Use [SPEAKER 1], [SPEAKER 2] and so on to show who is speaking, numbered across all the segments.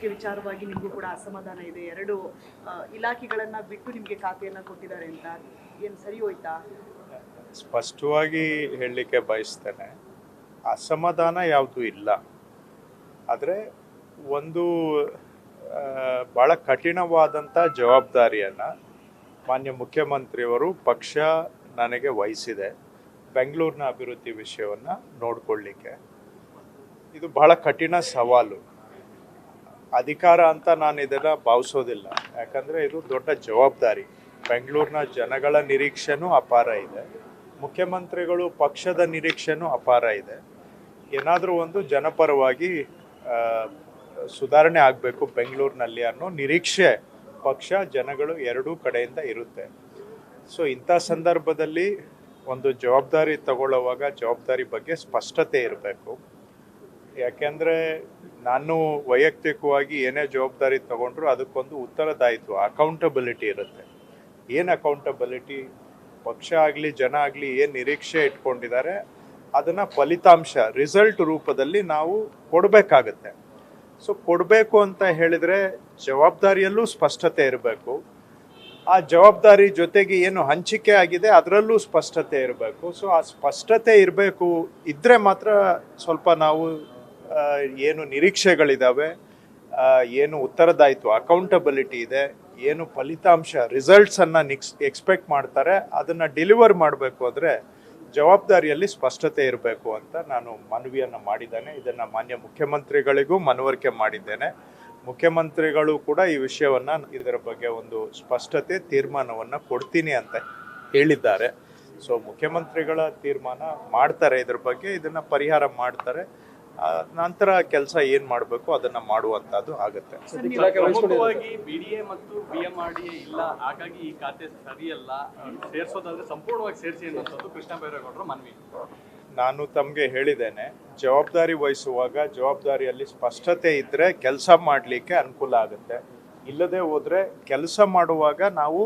[SPEAKER 1] ವಿಚಾರವಾಗಿ ನಿಮಗೂ ಕೂಡ ಅಸಮಾಧಾನ ಇದೆ. ಎರಡು ಇಲಾಖೆಗಳನ್ನ ಬಿಟ್ಟು ನಿಮಗೆ ಖಾತೆಯನ್ನ ಕೊಟ್ಟಿದ್ದಾರೆ ಅಂತ ಏನು ಸರಿ ಹೋಯ್ತಾ?
[SPEAKER 2] ಸ್ಪಷ್ಟವಾಗಿ ಹೇಳಲಿಕ್ಕೆ ಬಯಸ್ತೇನೆ, ಅಸಮಾಧಾನ ಯಾವುದೂ ಇಲ್ಲ. ಆದರೆ ಒಂದು ಭಾಳ ಕಠಿಣವಾದಂಥ ಜವಾಬ್ದಾರಿಯನ್ನು ಮಾನ್ಯ ಮುಖ್ಯಮಂತ್ರಿಯವರು ಪಕ್ಷ ನನಗೆ ವಹಿಸಿದೆ. ಬೆಂಗಳೂರಿನ ಅಭಿವೃದ್ಧಿ ವಿಷಯವನ್ನು ನೋಡಿಕೊಳ್ಳಿಕ್ಕೆ ಇದು ಬಹಳ ಕಠಿಣ ಸವಾಲು. ಅಧಿಕಾರ ಅಂತ ನಾನು ಇದನ್ನು ಭಾವಿಸೋದಿಲ್ಲ, ಯಾಕಂದರೆ ಇದು ದೊಡ್ಡ ಜವಾಬ್ದಾರಿ. ಬೆಂಗಳೂರಿನ ಜನಗಳ ನಿರೀಕ್ಷೆನೂ ಅಪಾರ ಇದೆ, ಮುಖ್ಯಮಂತ್ರಿಗಳು ಪಕ್ಷದ ನಿರೀಕ್ಷೆನೂ ಅಪಾರ ಇದೆ. ಏನಾದರೂ ಒಂದು ಜನಪರವಾಗಿ ಸುಧಾರಣೆ ಆಗಬೇಕು ಬೆಂಗಳೂರಿನಲ್ಲಿ ಅನ್ನೋ ನಿರೀಕ್ಷೆ ಪಕ್ಷ ಜನಗಳು ಎರಡೂ ಕಡೆಯಿಂದ ಇರುತ್ತೆ. ಸೊ ಇಂಥ ಸಂದರ್ಭದಲ್ಲಿ ಒಂದು ಜವಾಬ್ದಾರಿ ತಗೊಳ್ಳುವಾಗ ಜವಾಬ್ದಾರಿ ಬಗ್ಗೆ ಸ್ಪಷ್ಟತೆ ಇರಬೇಕು. ಯಾಕೆಂದರೆ ನಾನು ವೈಯಕ್ತಿಕವಾಗಿ ಏನೇ ಜವಾಬ್ದಾರಿ ತಗೊಂಡ್ರು ಅದಕ್ಕೊಂದು ಉತ್ತರದಾಯಿತ್ವ, ಅಕೌಂಟಬಿಲಿಟಿ ಇರುತ್ತೆ. ಏನು ಅಕೌಂಟಬಿಲಿಟಿ? ಪಕ್ಷ ಆಗಲಿ ಜನ ಆಗಲಿ ಏನು ನಿರೀಕ್ಷೆ ಇಟ್ಕೊಂಡಿದ್ದಾರೆ ಅದನ್ನು ಫಲಿತಾಂಶ ರಿಸಲ್ಟ್ ರೂಪದಲ್ಲಿ ನಾವು ಕೊಡಬೇಕಾಗತ್ತೆ. ಸೊ ಕೊಡಬೇಕು ಅಂತ ಹೇಳಿದರೆ ಜವಾಬ್ದಾರಿಯಲ್ಲೂ ಸ್ಪಷ್ಟತೆ ಇರಬೇಕು. ಆ ಜವಾಬ್ದಾರಿ ಜೊತೆಗೆ ಏನು ಹಂಚಿಕೆ ಆಗಿದೆ ಅದರಲ್ಲೂ ಸ್ಪಷ್ಟತೆ ಇರಬೇಕು. ಸೊ ಆ ಸ್ಪಷ್ಟತೆ ಇರಬೇಕು, ಇದ್ದರೆ ಮಾತ್ರ ಸ್ವಲ್ಪ ನಾವು ಏನು ನಿರೀಕ್ಷೆಗಳಿದ್ದಾವೆ, ಏನು ಉತ್ತರದಾಯಿತ್ವ ಅಕೌಂಟಬಿಲಿಟಿ ಇದೆ, ಏನು ಫಲಿತಾಂಶ ರಿಸಲ್ಟ್ಸನ್ನು ಎಕ್ಸ್ಪೆಕ್ಟ್ ಮಾಡ್ತಾರೆ ಅದನ್ನು ಡೆಲಿವರ್ ಮಾಡಬೇಕು ಅಂದರೆ ಜವಾಬ್ದಾರಿಯಲ್ಲಿ ಸ್ಪಷ್ಟತೆ ಇರಬೇಕು ಅಂತ ನಾನು ಮನವಿಯನ್ನು ಮಾಡಿದ್ದೇನೆ. ಇದನ್ನು ಮಾನ್ಯ ಮುಖ್ಯಮಂತ್ರಿಗಳಿಗೂ ಮನವರಿಕೆ ಮಾಡಿದ್ದೇನೆ. ಮುಖ್ಯಮಂತ್ರಿಗಳು ಕೂಡ ಈ ವಿಷಯವನ್ನು ಇದರ ಬಗ್ಗೆ ಒಂದು ಸ್ಪಷ್ಟತೆ ತೀರ್ಮಾನವನ್ನು ಕೊಡ್ತೀನಿ ಅಂತ ಹೇಳಿದ್ದಾರೆ. ಸೊ ಮುಖ್ಯಮಂತ್ರಿಗಳ ತೀರ್ಮಾನ ಮಾಡ್ತಾರೆ, ಇದ್ರ ಬಗ್ಗೆ ಇದನ್ನು ಪರಿಹಾರ ಮಾಡ್ತಾರೆ. ನಂತರ ಕೆಲಸ ಏನು ಮಾಡಬೇಕು ಅದನ್ನು ಮಾಡುವಂಥದ್ದು ಆಗುತ್ತೆ.
[SPEAKER 3] ಪ್ರಮುಖವಾಗಿ ಬಿಡಿಎ ಮತ್ತು ಬಿಎಂಆರ್ಡಿಎ ಇಲ್ಲ, ಹಾಗಾಗಿ ಈ ಖಾತೆ ಸರಿಯಲ್ಲ, ಸೇರಿಸೋದಾದ್ರೆ ಸಂಪೂರ್ಣವಾಗಿ ಸೇರಿಸಿ ಅನ್ನೋದು ಕೃಷ್ಣ ಬೈರೇಗೌಡರ ಮನವಿ.
[SPEAKER 2] ನಾನು ತಮಗೆ ಹೇಳಿದ್ದೇನೆ, ಜವಾಬ್ದಾರಿ ವಹಿಸುವಾಗ ಜವಾಬ್ದಾರಿಯಲ್ಲಿ ಸ್ಪಷ್ಟತೆ ಇದ್ದರೆ ಕೆಲಸ ಮಾಡಲಿಕ್ಕೆ ಅನುಕೂಲ ಆಗುತ್ತೆ. ಇಲ್ಲದೆ ಹೋದರೆ ಕೆಲಸ ಮಾಡುವಾಗ ನಾವು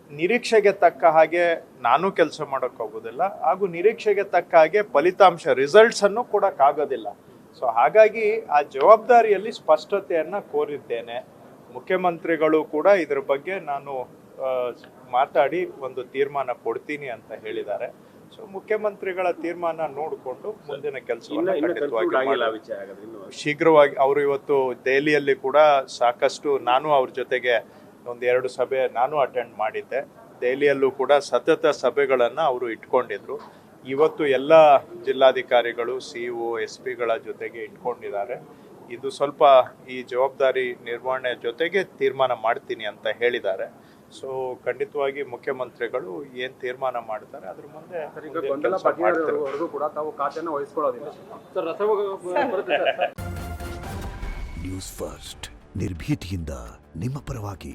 [SPEAKER 2] ನಿರೀಕ್ಷೆಗೆ ತಕ್ಕ ಹಾಗೆ ನಾನು ಕೆಲಸ ಮಾಡೋಕ್ಕಾಗೋದಿಲ್ಲ, ಹಾಗೂ ನಿರೀಕ್ಷೆಗೆ ತಕ್ಕ ಹಾಗೆ ಫಲಿತಾಂಶ ರಿಸಲ್ಟ್ಸನ್ನು ಕೊಡೋಕ್ಕಾಗೋದಿಲ್ಲ. ಸೊ ಹಾಗಾಗಿ ಆ ಜವಾಬ್ದಾರಿಯಲ್ಲಿ ಸ್ಪಷ್ಟತೆಯನ್ನು ಕೋರಿದ್ದೇನೆ. ಮುಖ್ಯಮಂತ್ರಿಗಳು ಕೂಡ ಇದ್ರ ಬಗ್ಗೆ ನಾನು ಮಾತಾಡಿ ಒಂದು ತೀರ್ಮಾನ ಕೊಡ್ತೀನಿ ಅಂತ ಹೇಳಿದ್ದಾರೆ. ಸೊ ಮುಖ್ಯಮಂತ್ರಿಗಳ ತೀರ್ಮಾನ ನೋಡಿಕೊಂಡು ಮುಂದಿನ ಕೆಲಸವನ್ನು ಶೀಘ್ರವಾಗಿ ಅವರು ಇವತ್ತು ದೆಹಲಿಯಲ್ಲಿ ಕೂಡ ಸಾಕಷ್ಟು ನಾನು ಅವ್ರ ಜೊತೆಗೆ ಒಂದೆರಡು ಸಭೆ ನಾನು ಅಟೆಂಡ್ ಮಾಡಿದ್ದೆ. ದೆಹಲಿಯಲ್ಲೂ ಕೂಡ ಸತತ ಸಭೆಗಳನ್ನು ಅವರು ಇಟ್ಕೊಂಡಿದ್ರು. ಇವತ್ತು ಎಲ್ಲ ಜಿಲ್ಲಾಧಿಕಾರಿಗಳು CEO SP ಗಳ ಜೊತೆಗೆ ಇಟ್ಕೊಂಡಿದ್ದಾರೆ. ಇದು ಸ್ವಲ್ಪ ಈ ಜವಾಬ್ದಾರಿ ನಿರ್ವಹಣೆ ಜೊತೆಗೆ ತೀರ್ಮಾನ ಮಾಡ್ತೀನಿ ಅಂತ ಹೇಳಿದ್ದಾರೆ. ಸೊ ಖಂಡಿತವಾಗಿ ಮುಖ್ಯಮಂತ್ರಿಗಳು ಏನು ತೀರ್ಮಾನ ಮಾಡ್ತಾರೆ ಅದ್ರ ಮುಂದೆ
[SPEAKER 4] ನ್ಯೂಸ್ ಫಸ್ಟ್ ನಿರ್ಭೀತಿಯಿಂದ ನಿಮ್ಮ ಪರವಾಗಿ.